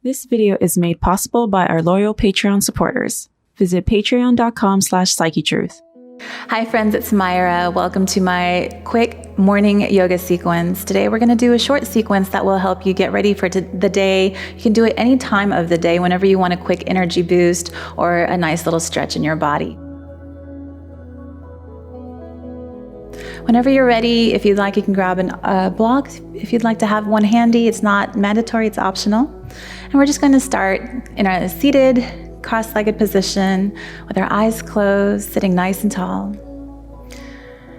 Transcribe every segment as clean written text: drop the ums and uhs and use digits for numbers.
This video is made possible by our loyal Patreon supporters. Visit patreon.com/Psychetruth. Hi friends, it's Myra. Welcome to my quick morning yoga sequence. Today we're going to do a short sequence that will help you get ready for the day. You can do it any time of the day whenever you want a quick energy boost or a nice little stretch in your body. Whenever you're ready, if you'd like, you can grab a block. If you'd like to have one handy, it's not mandatory, it's optional. And we're just going to start in a seated, cross-legged position with our eyes closed, sitting nice and tall.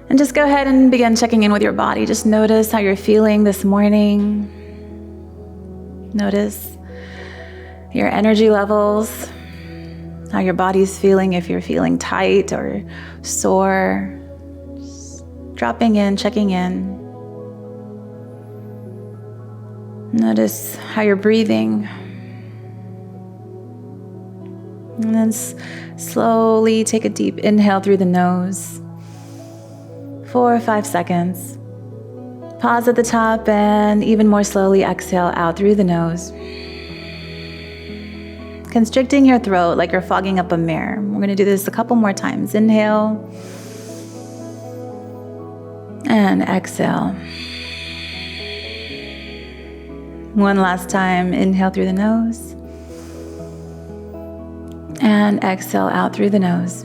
And just go ahead and begin checking in with your body. Just notice how you're feeling this morning. Notice your energy levels, how your body's feeling, if you're feeling tight or sore. Dropping in, checking in. Notice how you're breathing. And then slowly take a deep inhale through the nose. 4 or 5 seconds. Pause at the top and even more slowly exhale out through the nose. Constricting your throat like you're fogging up a mirror. We're going to do this a couple more times. Inhale. And exhale. One last time, inhale through the nose. And exhale out through the nose.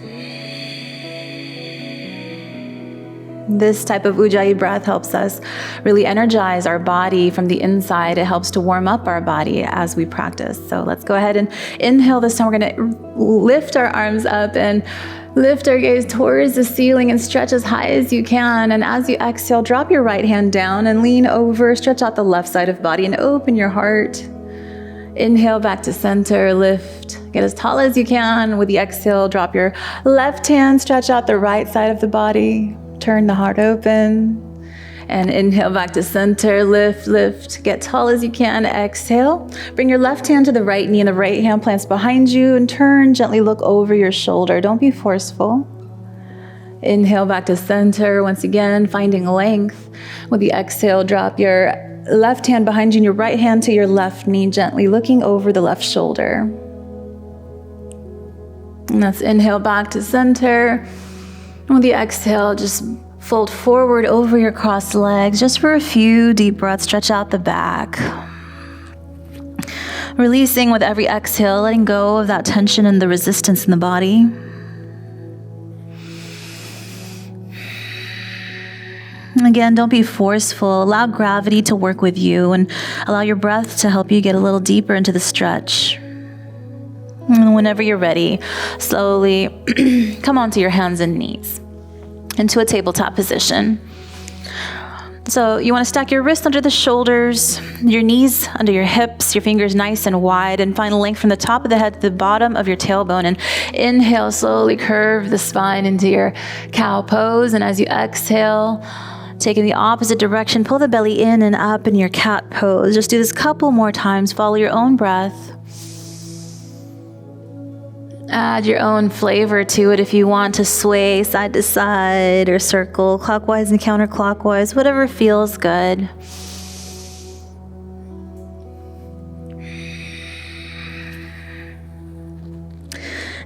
This type of Ujjayi breath helps us really energize our body from the inside. It helps to warm up our body as we practice. So let's go ahead and inhale this time. We're going to lift our arms up and lift our gaze towards the ceiling and stretch as high as you can. And as you exhale, drop your right hand down and lean over, stretch out the left side of the body and open your heart. Inhale back to center, lift, get as tall as you can. With the exhale, drop your left hand, stretch out the right side of the body, turn the heart open. And inhale back to center, lift, get tall as you can. Exhale, bring your left hand to the right knee and the right hand plants behind you and turn, gently look over your shoulder. Don't be forceful. Inhale back to center, once again, finding length. With the exhale, drop your left hand behind you and your right hand to your left knee, gently looking over the left shoulder. And that's inhale back to center. And with the exhale, just fold forward over your crossed legs just for a few deep breaths. Stretch out the back. Releasing with every exhale, letting go of that tension and the resistance in the body. Again, don't be forceful. Allow gravity to work with you and allow your breath to help you get a little deeper into the stretch. And whenever you're ready, slowly come onto your hands and knees into a tabletop position. So you want to stack your wrists under the shoulders, your knees under your hips, your fingers nice and wide, and find length from the top of the head to the bottom of your tailbone. And inhale, slowly curve the spine into your cow pose. And as you exhale, take in the opposite direction, pull the belly in and up in your cat pose. Just do this a couple more times. Follow your own breath. Add your own flavor to it if you want to sway side to side or circle clockwise and counterclockwise, whatever feels good.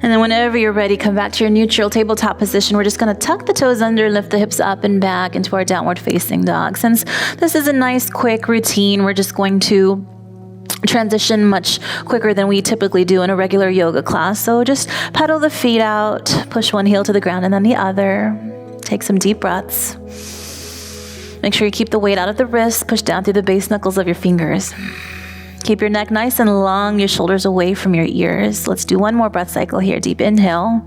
And then whenever you're ready, come back to your neutral tabletop position. We're just going to tuck the toes under, lift the hips up and back into our downward facing dog. Since this is a nice quick routine, we're just going to transition much quicker than we typically do in a regular yoga class. So just pedal the feet out, push one heel to the ground and then the other. Take some deep breaths. Make sure you keep the weight out of the wrists, push down through the base knuckles of your fingers. Keep your neck nice and long, your shoulders away from your ears. Let's do one more breath cycle here. Deep inhale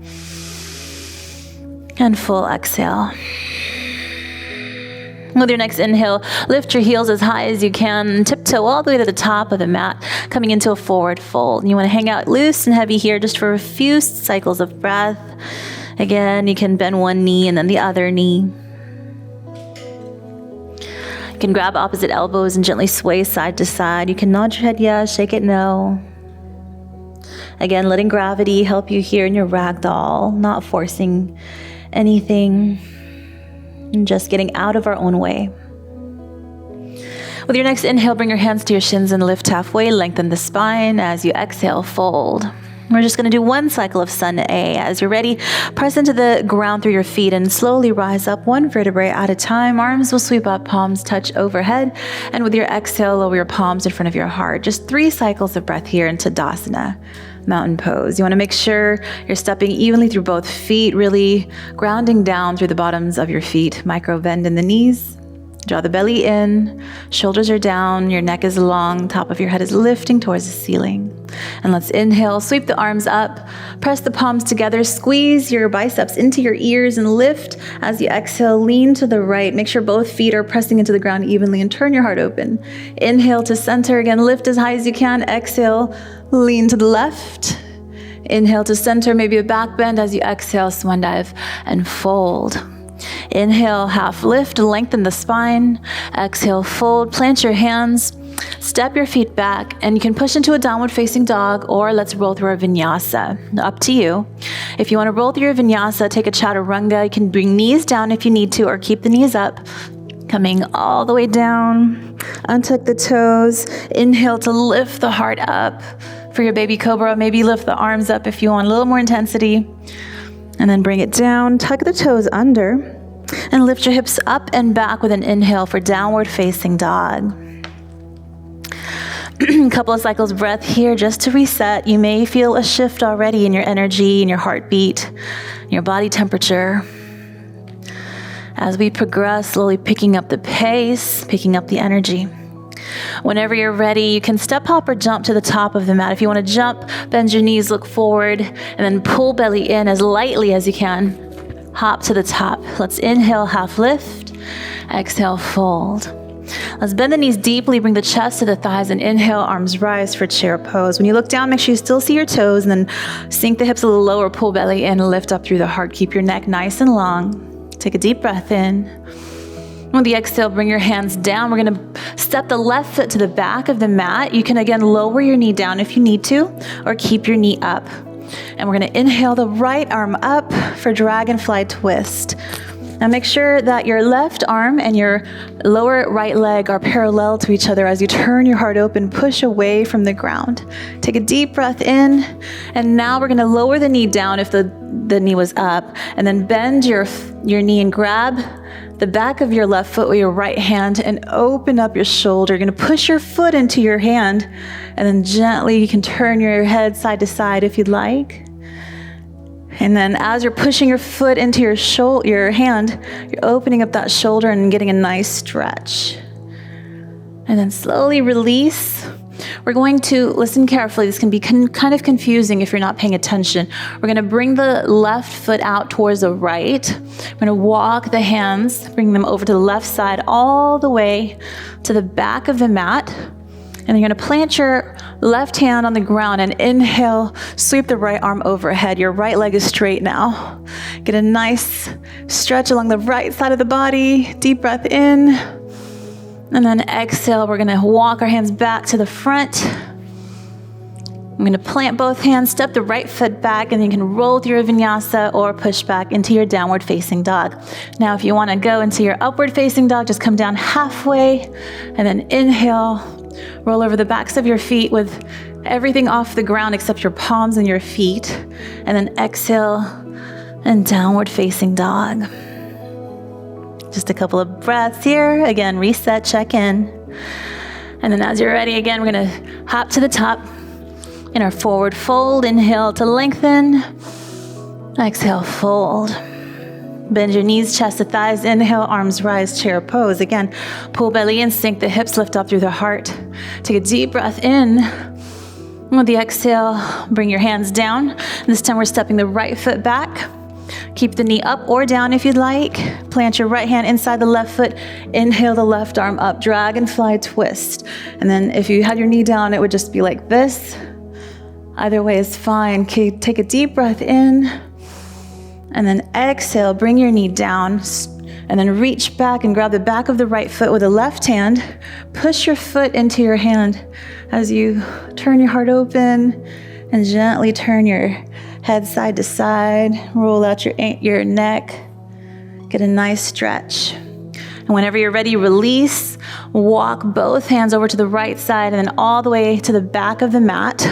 and full exhale. With your next inhale, lift your heels as high as you can, tiptoe all the way to the top of the mat, coming into a forward fold. And you want to hang out loose and heavy here just for a few cycles of breath. Again, you can bend one knee and then the other knee. You can grab opposite elbows and gently sway side to side. You can nod your head yes, shake it no. Again, letting gravity help you here in your ragdoll, not forcing anything. And just getting out of our own way. With your next inhale, bring your hands to your shins and lift halfway. Lengthen the spine. As you exhale, fold. We're just going to do one cycle of Sun A. As you're ready, press into the ground through your feet and slowly rise up one vertebrae at a time. Arms will sweep up, palms touch overhead. And with your exhale, lower your palms in front of your heart. Just 3 cycles of breath here in Tadasana, mountain pose. You want to make sure you're stepping evenly through both feet, really grounding down through the bottoms of your feet. Micro bend in the knees. Draw the belly in, shoulders are down, your neck is long, top of your head is lifting towards the ceiling. And let's inhale, sweep the arms up, press the palms together, squeeze your biceps into your ears and lift. As you exhale, lean to the right. Make sure both feet are pressing into the ground evenly and turn your heart open. Inhale to center, again, lift as high as you can. Exhale, lean to the left. Inhale to center, maybe a back bend. As you exhale, swan dive and fold. Inhale, half lift, lengthen the spine. Exhale, fold, plant your hands, step your feet back, and you can push into a downward facing dog, or let's roll through our vinyasa. Up to you. If you want to roll through your vinyasa, take a chaturanga. You can bring knees down if you need to, or keep the knees up. Coming all the way down, untuck the toes. Inhale to lift the heart up. For your baby cobra, maybe lift the arms up if you want a little more intensity. And then bring it down, tuck the toes under, and lift your hips up and back with an inhale for downward facing dog. A couple of cycles of breath here just to reset. You may feel a shift already in your energy, in your heartbeat, your body temperature. As we progress, slowly picking up the pace, picking up the energy. Whenever you're ready, you can step, hop, or jump to the top of the mat. If you want to jump, bend your knees, look forward, and then pull belly in as lightly as you can. Hop to the top. Let's inhale, half lift. Exhale, fold. Let's bend the knees deeply, bring the chest to the thighs, and inhale, arms rise for chair pose. When you look down, make sure you still see your toes, and then sink the hips a little lower, pull belly in, lift up through the heart. Keep your neck nice and long. Take a deep breath in. On the exhale, bring your hands down. We're going to step the left foot to the back of the mat. You can, again, lower your knee down if you need to, or keep your knee up. And we're going to inhale the right arm up for dragonfly twist. Now make sure that your left arm and your lower right leg are parallel to each other as you turn your heart open, push away from the ground. Take a deep breath in, and now we're going to lower the knee down if the knee was up, and then bend your knee and grab the back of your left foot with your right hand and open up your shoulder. You're going to push your foot into your hand, and then gently you can turn your head side to side if you'd like. And then as you're pushing your foot into your hand, you're opening up that shoulder and getting a nice stretch. And then slowly release. We're going to listen carefully. This can be kind of confusing if you're not paying attention. We're going to bring the left foot out towards the right. We're going to walk the hands, bring them over to the left side all the way to the back of the mat. And you're going to plant your left hand on the ground and inhale, sweep the right arm overhead. Your right leg is straight now. Get a nice stretch along the right side of the body. Deep breath in. And then exhale, we're going to walk our hands back to the front. I'm going to plant both hands, step the right foot back, and then you can roll through a vinyasa or push back into your downward facing dog. Now, if you want to go into your upward facing dog, just come down halfway and then inhale. Roll over the backs of your feet with everything off the ground except your palms and your feet. And then exhale and downward facing dog. Just a couple of breaths here. Again, reset, check in. And then as you're ready, again, we're going to hop to the top in our forward fold. Inhale to lengthen. Exhale, fold. Bend your knees, chest to thighs. Inhale, arms rise, chair pose. Again, pull belly in, sink the hips, lift up through the heart. Take a deep breath in. With the exhale, bring your hands down. This time we're stepping the right foot back. Keep the knee up or down if you'd like. Plant your right hand inside the left foot. Inhale the left arm up, dragonfly twist. And then if you had your knee down, it would just be like this. Either way is fine. Okay, take a deep breath in. And then exhale, bring your knee down, and then reach back and grab the back of the right foot with the left hand. Push your foot into your hand as you turn your heart open and gently turn your head side to side. Roll out your neck. Get a nice stretch. And whenever you're ready, release. Walk both hands over to the right side and then all the way to the back of the mat.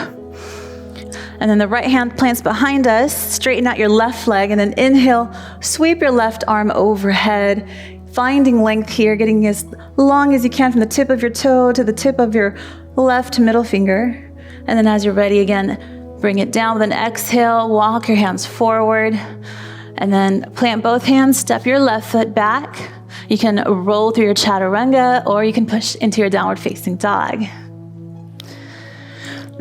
And then the right hand plants behind us. Straighten out your left leg and then inhale, sweep your left arm overhead, finding length here, getting as long as you can from the tip of your toe to the tip of your left middle finger. And then as you're ready again, bring it down with an exhale, walk your hands forward, and then plant both hands, step your left foot back. You can roll through your chaturanga, or you can push into your downward facing dog.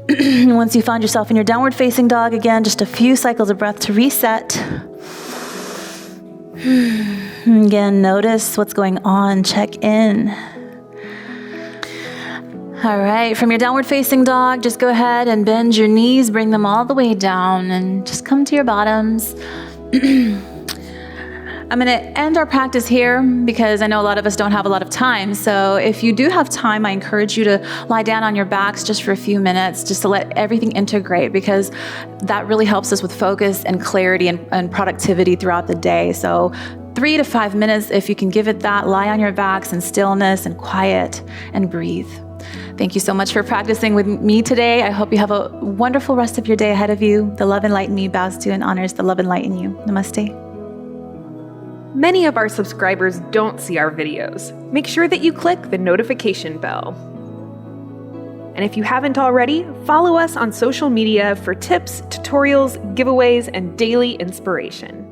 Once you find yourself in your downward facing dog, again, just a few cycles of breath to reset. Again, notice what's going on, check in. All right, from your downward facing dog, just go ahead and bend your knees, bring them all the way down, and just come to your bottoms. I'm going to end our practice here because I know a lot of us don't have a lot of time. So if you do have time, I encourage you to lie down on your backs just for a few minutes, just to let everything integrate, because that really helps us with focus and clarity and productivity throughout the day. So 3 to 5 minutes, if you can give it that, lie on your backs in stillness and quiet and breathe. Thank you so much for practicing with me today. I hope you have a wonderful rest of your day ahead of you. The love and light in me bows to and honors the love and light in you. Namaste. Many of our subscribers don't see our videos. Make sure that you click the notification bell. And if you haven't already, follow us on social media for tips, tutorials, giveaways, and daily inspiration.